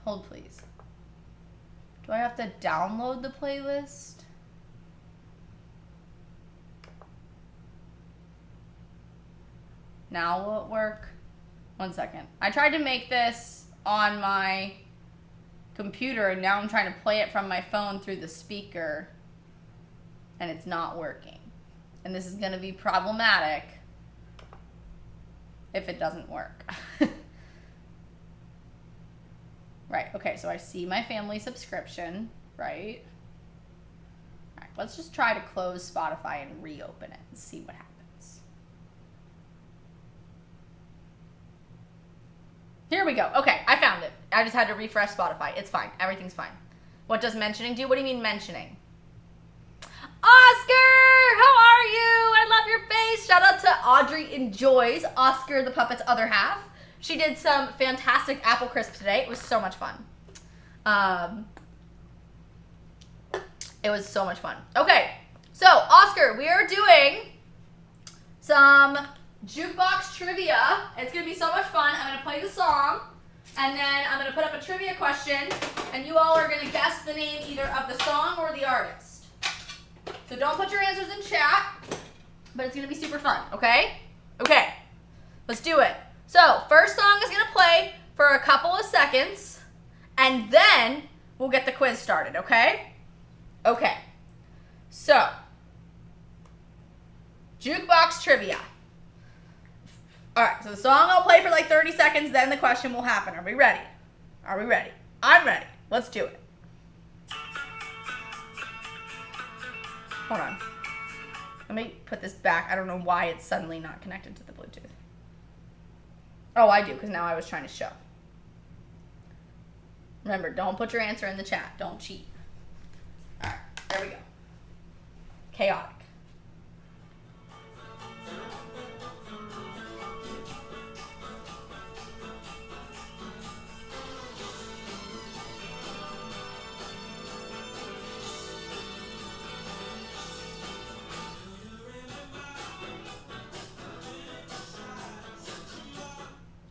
Hold, please. Do I have to download the playlist? Now will it work? 1 second. I tried to make this on my computer, and now I'm trying to play it from my phone through the speaker, and it's not working. And this is going to be problematic if it doesn't work. Right, okay, so I see my family subscription, right? All right, let's just try to close Spotify and reopen it and see what happens. Here we go. Okay, I found it. I just had to refresh Spotify. It's fine. Everything's fine. What does mentioning do? What do you mean mentioning? Oscar! How are you? I love your face. Shout out to Audrey Enjoys, Oscar the puppet's other half. She did some fantastic apple crisp today. It was so much fun. It was so much fun. Okay, so Oscar, we are doing some jukebox trivia. It's gonna be so much fun. I'm gonna play the song, and then I'm gonna put up a trivia question, and you all are gonna guess the name either of the song or the artist. So don't put your answers in chat, but it's gonna be super fun, okay? Okay, let's do it. So, first song is going to play for a couple of seconds, and then we'll get the quiz started, okay? Okay. So, jukebox trivia. All right, so the song I'll play for like 30 seconds, then the question will happen. Are we ready? Are we ready? I'm ready. Let's do it. Hold on. Let me put this back. I don't know why it's suddenly not connected to the Bluetooth. Oh, I do, because now I was trying to show. Remember, don't put your answer in the chat. Don't cheat. All right, there we go. Chaotic.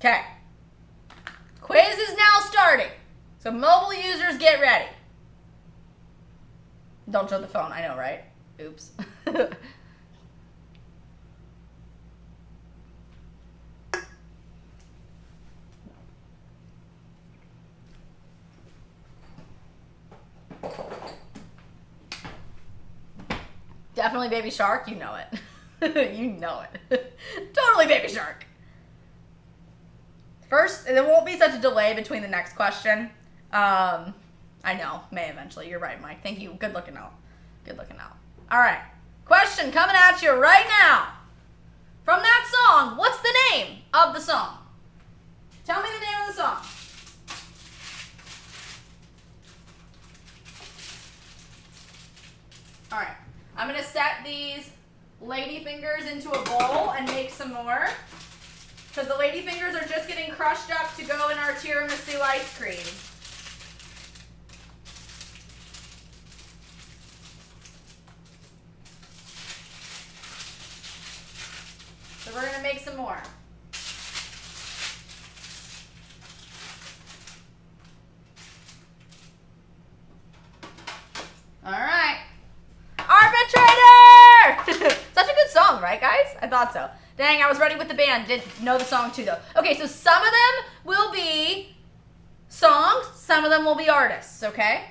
Okay. Quiz is now starting. So mobile users, get ready. Don't show the phone, I know, right? Oops. Definitely Baby Shark, you know it. You know it. Totally Baby Shark. First, there won't be such a delay between the next question. I know, may eventually. You're right, Mike. Thank you. Good looking out. Good looking out. All right. Question coming at you right now. From that song, what's the name of the song? Tell me the name of the song. All right. I'm going to set these lady fingers into a bowl and make some more. Because the lady fingers are just getting crushed up to go in our tiramisu ice cream. So we're going to make some more. All right. Arbitrator! Such a good song, right, guys? I thought so. Dang, I was ready with the band. Didn't know the song too, though. Okay, so some of them will be songs. Some of them will be artists, okay?